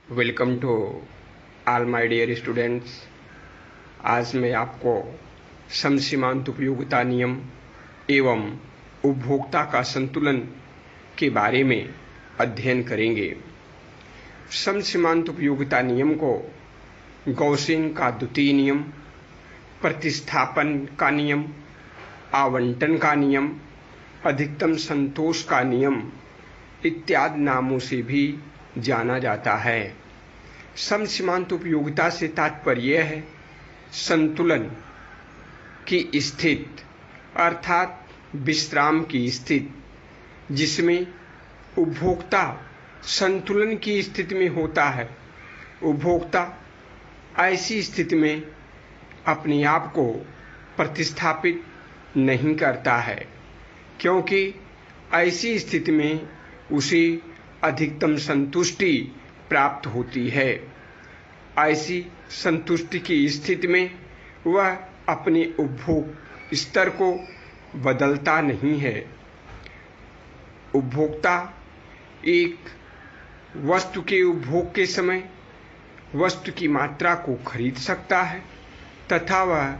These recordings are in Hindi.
Welcome to all my dear students. आज मैं आपको समसीमांत उपयोगिता नियम एवं उपभोक्ता का संतुलन के बारे में अध्ययन करेंगे। समसीमांत उपयोगिता नियम को गॉसियन का द्वितीय नियम, प्रतिस्थापन का नियम, आवंटन का नियम, अधिकतम संतोष का नियम इत्यादि नामों से भी जाना जाता है। समसीमांत उपयोगिता से तात्पर्य है संतुलन की स्थिति अर्थात विश्राम की स्थिति, जिसमें उपभोक्ता संतुलन की स्थिति में होता है। उपभोक्ता ऐसी स्थिति में अपने आप को प्रतिस्थापित नहीं करता है, क्योंकि ऐसी स्थिति में उसे अधिकतम संतुष्टि प्राप्त होती है। ऐसी संतुष्टि की स्थिति में वह अपने उपभोग स्तर को बदलता नहीं है। उपभोक्ता एक वस्तु के उपभोग के समय वस्तु की मात्रा को खरीद सकता है तथा वह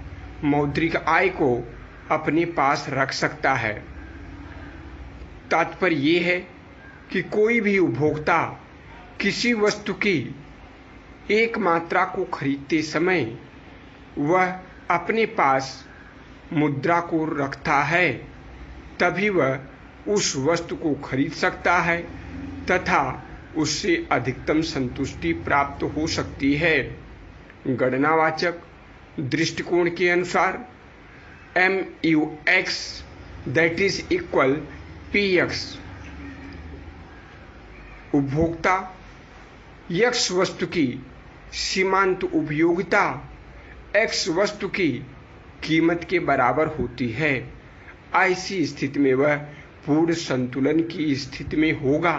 मौद्रिक आय को अपने पास रख सकता है। तात्पर्य ये है कि कोई भी उपभोक्ता किसी वस्तु की एक मात्रा को खरीदते समय वह अपने पास मुद्रा को रखता है, तभी वह उस वस्तु को खरीद सकता है तथा उससे अधिकतम संतुष्टि प्राप्त हो सकती है। गणनावाचक दृष्टिकोण के अनुसार MUX that is equal PX, उपभोक्ता X वस्तु की सीमांत उपयोगिता X वस्तु की कीमत के बराबर होती है। ऐसी स्थिति में वह पूर्ण संतुलन की स्थिति में होगा।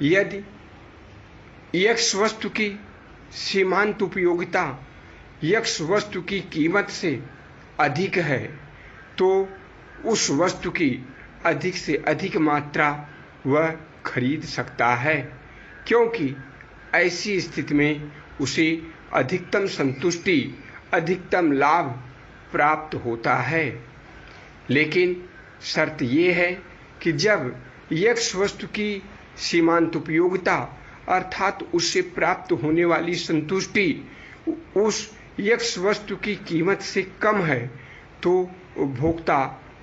यदि X वस्तु की सीमांत उपयोगिता X वस्तु की कीमत से अधिक है तो उस वस्तु की अधिक से अधिक मात्रा वह खरीद सकता है, क्योंकि ऐसी स्थिति में उसे अधिकतम संतुष्टि, अधिकतम लाभ प्राप्त होता है। लेकिन शर्त यह है कि जब X वस्तु की सीमांत उपयोगिता अर्थात उससे प्राप्त होने वाली संतुष्टि उस X वस्तु की कीमत से कम है तो उपभोक्ता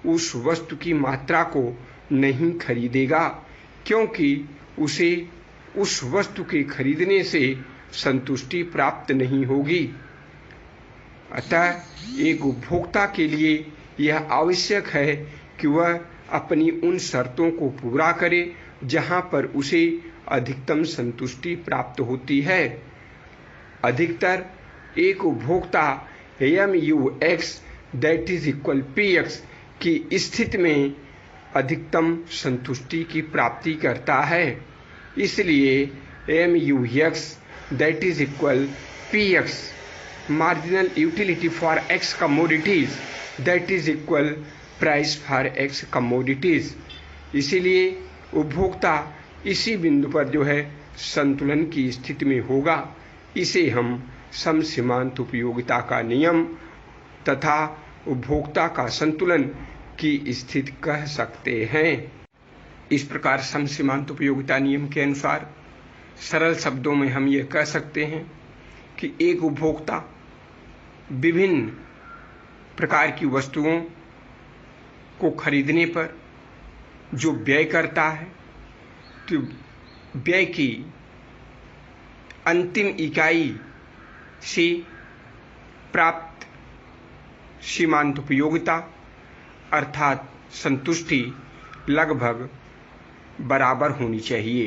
उस वस्तु की मात्रा को नहीं खरीदेगा, क्योंकि उसे उस वस्तु के खरीदने से संतुष्टि प्राप्त नहीं होगी। अतः एक उपभोक्ता के लिए यह आवश्यक है कि वह अपनी उन शर्तों को पूरा करे जहां पर उसे अधिकतम संतुष्टि प्राप्त होती है। अधिकतर एक उपभोक्ता MUX that is equal PX की स्थिति में अधिकतम संतुष्टि की प्राप्ति करता है। इसलिए MUX that is equal PX, marginal utility for X commodities that is equal price for X commodities. इसीलिए उपभोक्ता इसी बिंदु पर जो है संतुलन की स्थिति में होगा। इसे हम समसीमांत उपयोगिता का नियम तथा उपभोक्ता का संतुलन की स्थिति कह सकते हैं। इस प्रकार समसीमांत उपयोगिता नियम के अनुसार सरल शब्दों में हम ये कह सकते हैं कि एक उपभोक्ता विभिन्न प्रकार की वस्तुओं को खरीदने पर जो व्यय करता है तो व्यय की अंतिम इकाई से प्राप्त सीमांत उपयोगिता अर्थात संतुष्टि लगभग बराबर होनी चाहिए,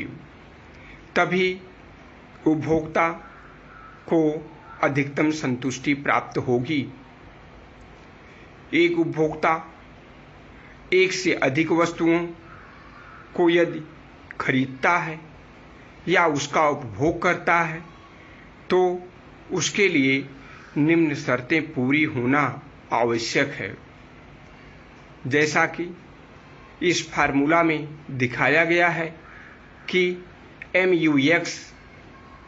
तभी उपभोक्ता को अधिकतम संतुष्टि प्राप्त होगी। एक उपभोक्ता एक से अधिक वस्तुओं को यदि खरीदता है या उसका उपभोग करता है तो उसके लिए निम्न शर्तें पूरी होना आवश्यक है। जैसा कि इस फार्मूला में दिखाया गया है कि MUX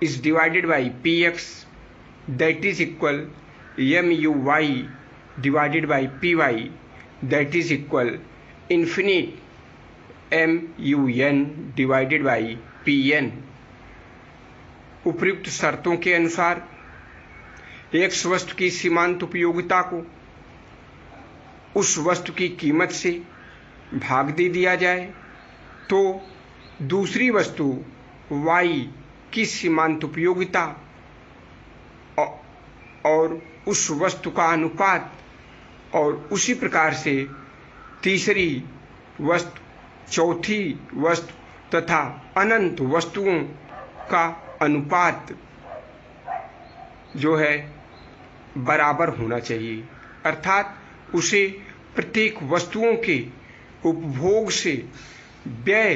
is divided by px, that is equal muy divided by py, that is equal infinite mun divided by pn। उपयुक्त शर्तों के अनुसार एक वस्तु की सीमांत उपयोगिता को उस वस्तु की कीमत से भाग दे दिया जाए तो दूसरी वस्तु y की सीमांत उपयोगिता और उस वस्तु का अनुपात और उसी प्रकार से तीसरी वस्तु, चौथी वस्तु तथा अनंत वस्तुओं का अनुपात जो है बराबर होना चाहिए, अर्थात उसे प्रत्येक वस्तुओं के उपभोग से व्यय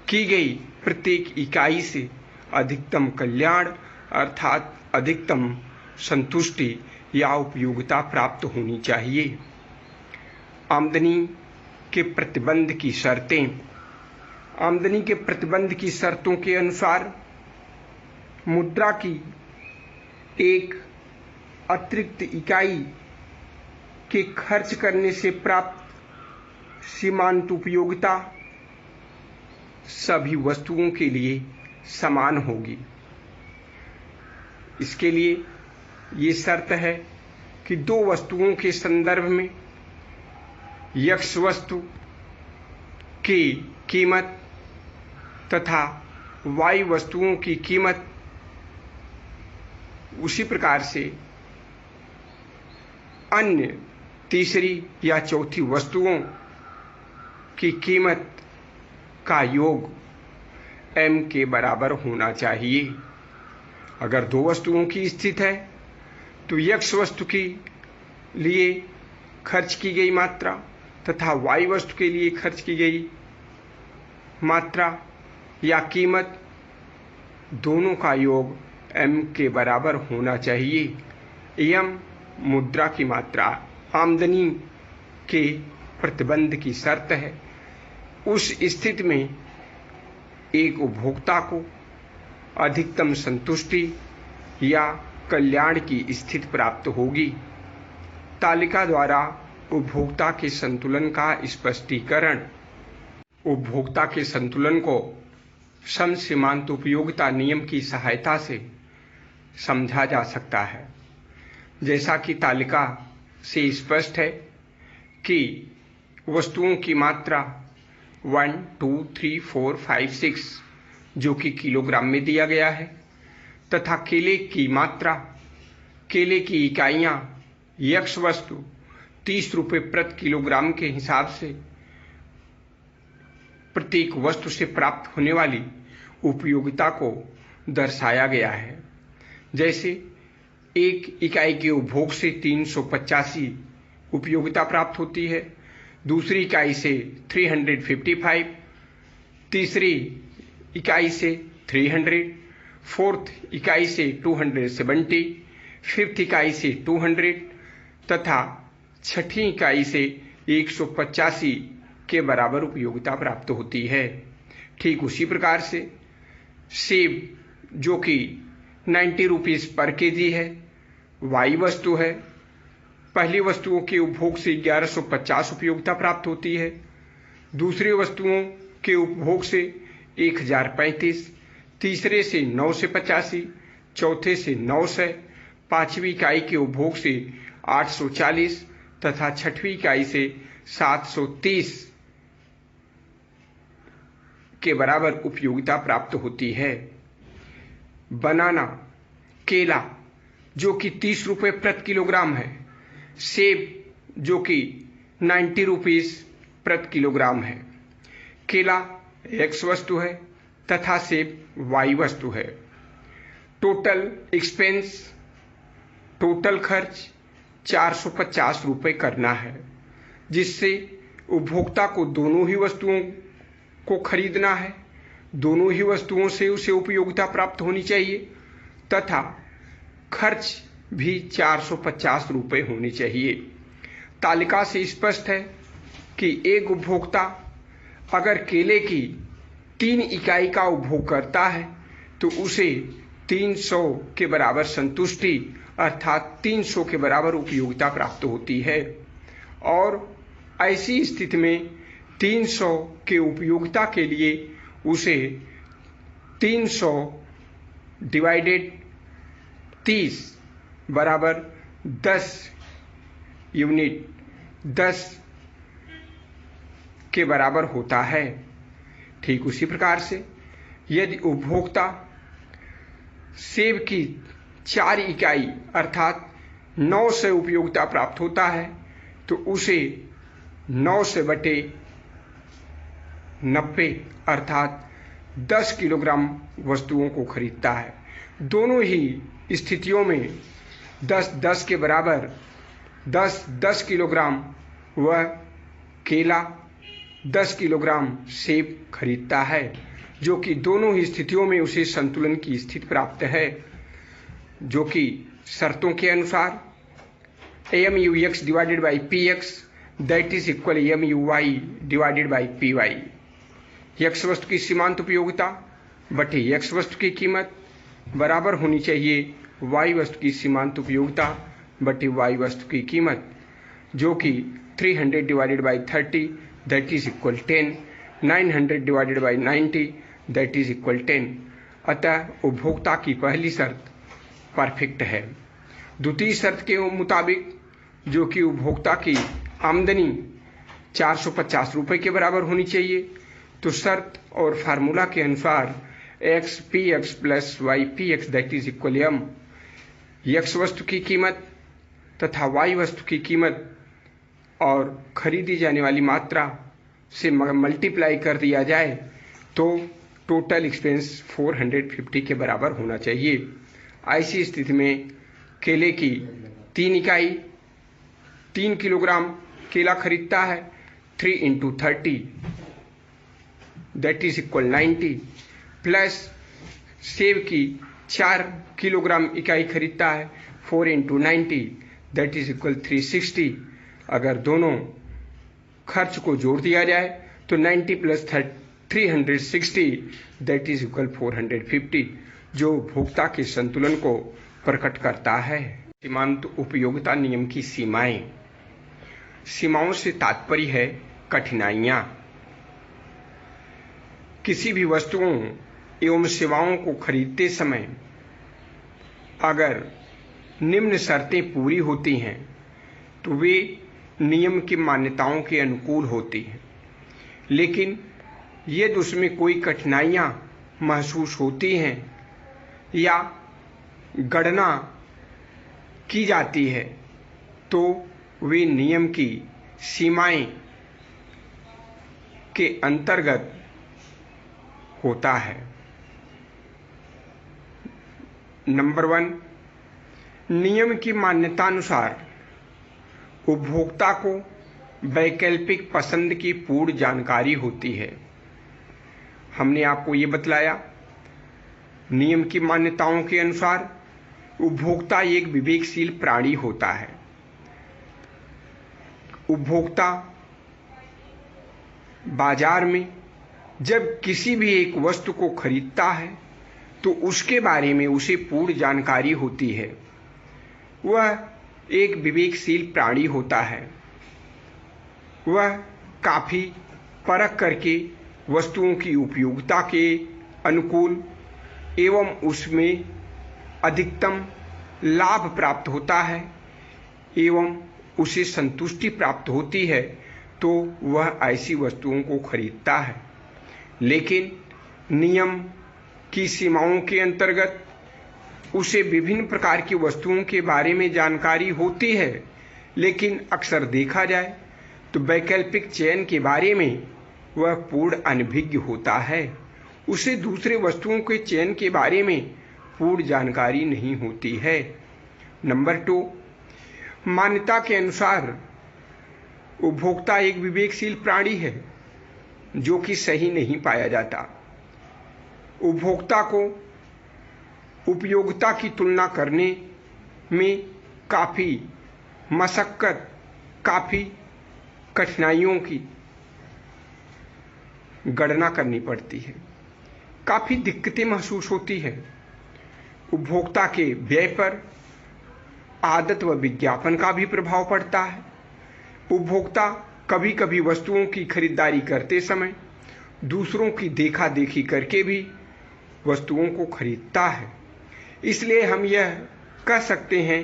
की गई प्रत्येक इकाई से अधिकतम कल्याण अर्थात अधिकतम संतुष्टि या उपयोगिता प्राप्त होनी चाहिए। आमदनी के प्रतिबंध की शर्तें। आमदनी के प्रतिबंध की शर्तों के अनुसार मुद्रा की एक अतिरिक्त इकाई के खर्च करने से प्राप्त सीमांत उपयोगिता सभी वस्तुओं के लिए समान होगी। इसके लिए ये शर्त है कि दो वस्तुओं के संदर्भ में x वस्तु की कीमत तथा y वस्तुओं की कीमत उसी प्रकार से अन्य तीसरी या चौथी वस्तुओं की कीमत का योग m के बराबर होना चाहिए। अगर दो वस्तुओं की स्थिति है तो x वस्तु के लिए खर्च की गई मात्रा तथा y वस्तु के लिए खर्च की गई मात्रा या कीमत दोनों का योग m के बराबर होना चाहिए। m मुद्रा की मात्रा आमदनी के प्रतिबंध की शर्त है। उस स्थिति में एक उपभोक्ता को अधिकतम संतुष्टि या कल्याण की स्थिति प्राप्त होगी। तालिका द्वारा उपभोक्ता के संतुलन का स्पष्टीकरण। उपभोक्ता के संतुलन को समसीमांत उपयोगिता नियम की सहायता से समझा जा सकता है। जैसा कि तालिका से स्पष्ट है कि वस्तुओं की मात्रा 1, 2, 3, 4, 5, 6 जो कि किलोग्राम में दिया गया है तथा केले की मात्रा, केले की इकाइयां x वस्तु 30 रुपये प्रति किलोग्राम के हिसाब से प्रत्येक वस्तु से प्राप्त होने वाली उपयोगिता को दर्शाया गया है। जैसे एक इकाई के उपभोग से 385 उपयोगिता प्राप्त होती है, दूसरी इकाई से 355, तीसरी इकाई से 300, फोर्थ इकाई से 270, फिफ्थ इकाई से 200 तथा छठी इकाई से 185 के बराबर उपयोगिता प्राप्त होती है। ठीक उसी प्रकार से सेब जो कि 90 रुपीस पर केजी है, y वस्तु है, पहली वस्तुओं के उपभोग से 1150 उपयोगिता प्राप्त होती है, दूसरी वस्तुओं के उपभोग से 1035, तीसरे से 9 से 85, चौथे से 900, पांचवी इकाई के उपभोग से 840 तथा छठवीं इकाई से 730 के बराबर उपयोगिता प्राप्त होती है। बनाना, केला जो कि 30 रुपये प्रति किलोग्राम है, सेब जो कि 90 रुपीस प्रति किलोग्राम है। केला x वस्तु है तथा सेब y वस्तु है। टोटल एक्सपेंस, टोटल खर्च 450 रुपये करना है, जिससे उपभोक्ता को दोनों ही वस्तुओं को खरीदना है, दोनों ही वस्तुओं से उसे उपयोगिता प्राप्त होनी चाहिए तथा खर्च भी 450 रुपये होनी चाहिए। तालिका से स्पष्ट है कि एक उपभोक्ता अगर केले की 3 इकाई का उपभोग करता है तो उसे 300 के बराबर संतुष्टि अर्थात 300 के बराबर उपयोगिता प्राप्त होती है। और ऐसी स्थिति में 300 के उपयोगिता के लिए उसे 300 डिवाइडेड 30 बराबर 10 यूनिट 10 के बराबर होता है। ठीक उसी प्रकार से यदि उपभोक्ता सेब की 4 इकाई अर्थात 9 से उपयोगिता प्राप्त होता है तो उसे 9 से बटे 90 अर्थात 10 किलोग्राम वस्तुओं को खरीदता है। दोनों ही स्थितियों में 10-10 के बराबर 10 किलोग्राम वह केला 10 किलोग्राम सेब खरीदता है, जो कि दोनों ही स्थितियों में उसे संतुलन की स्थिति प्राप्त है, जो कि शर्तों के अनुसार AMUX divided by PX that is equal AMUY divided by PY। X वस्तु की सीमांत उपयोगिता बटे X वस्तु की कीमत बराबर होनी चाहिए Y वस्तु की सीमांत उपयोगिता बटे Y वस्तु की कीमत, जो कि 300 divided by 30 that is equal 10, 900 divided by 90 that is equal 10। अतः उपभोक्ता की पहली शर्त परफेक्ट है। द्वितीय शर्त के मुताबिक, जो कि उपभोक्ता की आमदनी 450 रुपये के बराबर होनी चाहिए, तो शर्त और फार्मूला के अनुसार XPX plus YPX that is equal M X वस्तु की कीमत तथा Y वस्तु की कीमत और खरीदी जाने वाली मात्रा से मल्टीप्लाई कर दिया जाए तो टोटल एक्सपेंस 450 के बराबर होना चाहिए। ऐसी स्थिति में केले की 3 इकाई 3 किलोग्राम केला खरीदता है, 3 into 30 that is equal 90 plus सेब की 4 किलोग्राम इकाई खरीदता है, 4 इंटू 90 दैट इज इक्वल 360। अगर दोनों खर्च को जोड़ दिया जाए तो 90 प्लस 360 दैट इज इक्वल 450, जो उपभोक्ता के संतुलन को प्रकट करता है। सीमांत उपयोगिता नियम की सीमाएं। सीमाओं से तात्पर्य है कठिनाइयां। किसी भी वस्तुओं एवं सेवाओं को खरीदते समय अगर निम्न शर्तें पूरी होती हैं तो वे नियम की मान्यताओं के अनुकूल होती हैं, लेकिन यदि उसमें कोई कठिनाइयां महसूस होती हैं या गणना की जाती है तो वे नियम की सीमाएं के अंतर्गत होता है। नंबर 1, नियम की मान्यतानुसार उपभोक्ता को वैकल्पिक पसंद की पूर्ण जानकारी होती है। हमने आपको ये बतलाया, नियम की मान्यताओं के अनुसार उपभोक्ता एक विवेकशील प्राणी होता है। उपभोक्ता बाजार में जब किसी भी एक वस्तु को खरीदता है तो उसके बारे में उसे पूर्ण जानकारी होती है। वह एक विवेकशील प्राणी होता है। वह काफी परख करके वस्तुओं की उपयोगिता के अनुकूल एवं उसमें अधिकतम लाभ प्राप्त होता है एवं उसे संतुष्टि प्राप्त होती है तो वह ऐसी वस्तुओं को खरीदता है। लेकिन नियम की सीमाओं के अंतर्गत उसे विभिन्न प्रकार की वस्तुओं के बारे में जानकारी होती है, लेकिन अक्सर देखा जाए तो वैकल्पिक चयन के बारे में वह पूर्ण अनभिज्ञ होता है। उसे दूसरे वस्तुओं के चयन के बारे में पूर्ण जानकारी नहीं होती है। नंबर 2, मान्यता के अनुसार उपभोक्ता एक विवेकशील प्राणी है, जो कि सही नहीं पाया जाता। उपभोक्ता को उपयोगिता की तुलना करने में काफ़ी मशक्कत, काफ़ी कठिनाइयों की गणना करनी पड़ती है। काफी दिक्कतें महसूस होती है। उपभोक्ता के व्यय पर आदत व विज्ञापन का भी प्रभाव पड़ता है। उपभोक्ता कभी कभी वस्तुओं की खरीदारी करते समय दूसरों की देखा देखी करके भी वस्तुओं को खरीदता है। इसलिए हम यह कह सकते हैं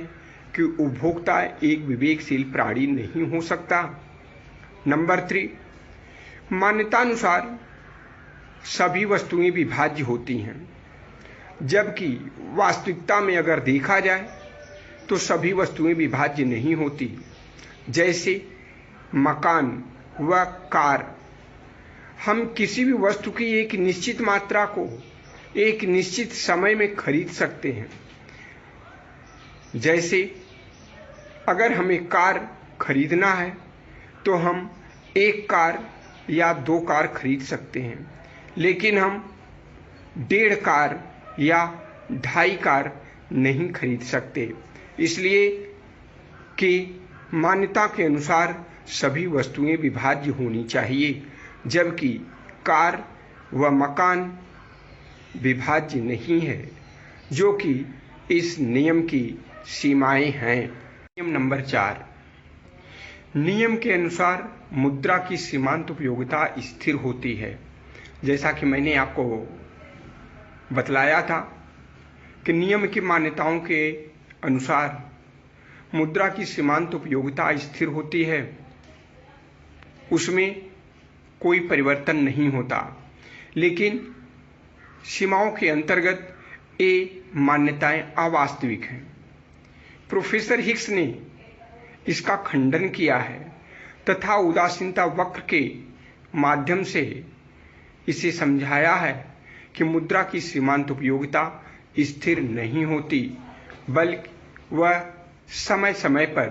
कि उपभोक्ता एक विवेकशील प्राणी नहीं हो सकता। नंबर 3, मान्यतानुसार सभी वस्तुएं विभाज्य होती हैं, जबकि वास्तविकता में अगर देखा जाए तो सभी वस्तुएं विभाज्य नहीं होती। जैसे मकान व कार, हम किसी भी वस्तु की एक निश्चित मात्रा को एक निश्चित समय में खरीद सकते हैं। जैसे अगर हमें कार खरीदना है तो हम 1 कार या 2 कार खरीद सकते हैं, लेकिन हम 1.5 कार या 2.5 कार नहीं खरीद सकते। इसलिए कि मान्यता के अनुसार सभी वस्तुएं विभाज्य होनी चाहिए, जबकि कार व मकान विभाज्य नहीं है, जो कि इस नियम की सीमाएं हैं। नियम नंबर 4, नियम के अनुसार मुद्रा की सीमांत उपयोगिता स्थिर होती है। जैसा कि मैंने आपको बतलाया था कि नियम की मान्यताओं के अनुसार मुद्रा की सीमांत उपयोगिता स्थिर होती है, उसमें कोई परिवर्तन नहीं होता। लेकिन सीमाओं के अंतर्गत ये मान्यताएं अवास्तविक हैं। प्रोफेसर हिक्स ने इसका खंडन किया है तथा उदासीनता वक्र के माध्यम से इसे समझाया है कि मुद्रा की सीमांत उपयोगिता स्थिर नहीं होती, बल्कि वह समय समय पर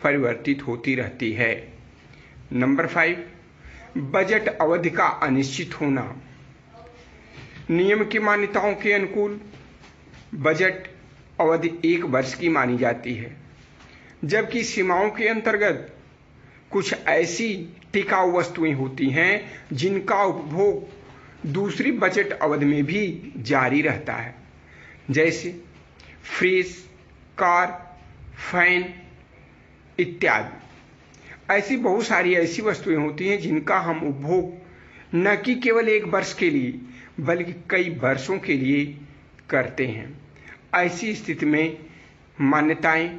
परिवर्तित होती रहती है। नंबर 5, बजट अवधि का अनिश्चित होना। नियम की मान्यताओं के अनुकूल बजट अवधि 1 वर्ष की मानी जाती है, जबकि सीमाओं के अंतर्गत कुछ ऐसी टिकाऊ वस्तुएं होती हैं जिनका उपभोग दूसरी बजट अवधि में भी जारी रहता है। जैसे फ्रिज, कार, फैन इत्यादि। ऐसी बहुत सारी ऐसी वस्तुएं होती हैं जिनका हम उपभोग न कि केवल 1 वर्ष के लिए बल्कि कई वर्षों के लिए करते हैं। ऐसी स्थिति में मान्यताएं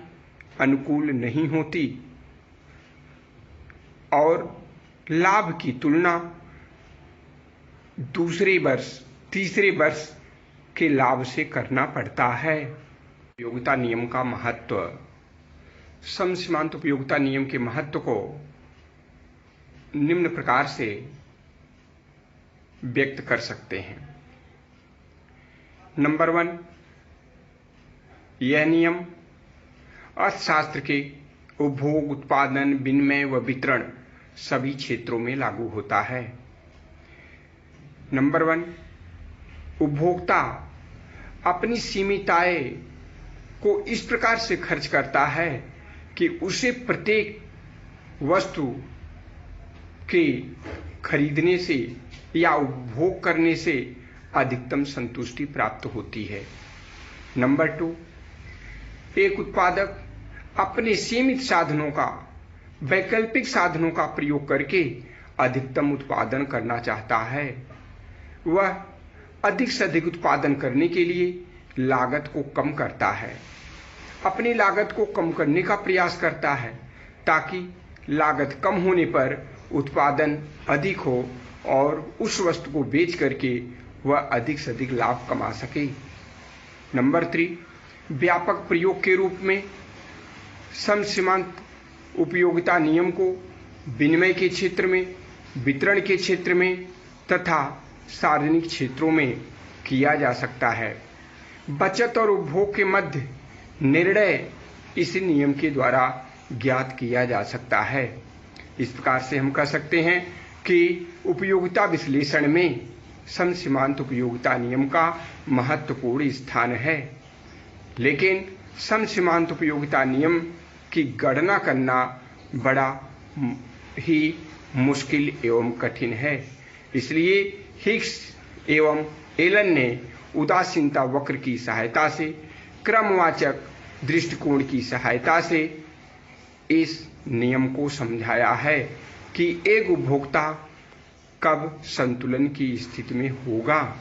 अनुकूल नहीं होती और लाभ की तुलना दूसरे वर्ष, तीसरे वर्ष के लाभ से करना पड़ता है। उपयोगिता नियम का महत्व। समसीमांत उपयोगिता नियम के महत्व को निम्न प्रकार से व्यक्त कर सकते हैं। नंबर 1, यह नियम अर्थशास्त्र के उपभोग, उत्पादन, विनिमय व वितरण सभी क्षेत्रों में लागू होता है। नंबर 1, उपभोक्ता अपनी सीमित आय को इस प्रकार से खर्च करता है कि उसे प्रत्येक वस्तु के खरीदने से या उपभोग करने से अधिकतम संतुष्टि प्राप्त होती है। नंबर 2, एक उत्पादक अपने सीमित साधनों का वैकल्पिक साधनों का प्रयोग करके अधिकतम उत्पादन करना चाहता है। वह अधिक से अधिक उत्पादन करने के लिए लागत को कम करता है, अपनी लागत को कम करने का प्रयास करता है ताकि लागत कम होने पर उत्पादन अधिक हो और उस वस्तु को बेच करके वह अधिक से अधिक लाभ कमा सके। नंबर 3, व्यापक प्रयोग के रूप में समसीमांत उपयोगिता नियम को विनिमय के क्षेत्र में, वितरण के क्षेत्र में तथा सार्वजनिक क्षेत्रों में किया जा सकता है। बचत और उपभोग के मध्य निर्णय इस नियम के द्वारा ज्ञात किया जा सकता है। इस प्रकार से हम कह सकते हैं कि उपयोगिता विश्लेषण में समसीमांत उपयोगिता नियम का महत्वपूर्ण स्थान है, लेकिन समसीमांत उपयोगिता नियम की गणना करना बड़ा ही मुश्किल एवं कठिन है। इसलिए हिक्स एवं एलन ने उदासीनता वक्र की सहायता से, क्रमवाचक दृष्टिकोण की सहायता से इस नियम को समझाया है कि एक उपभोक्ता कब संतुलन की स्थिति में होगा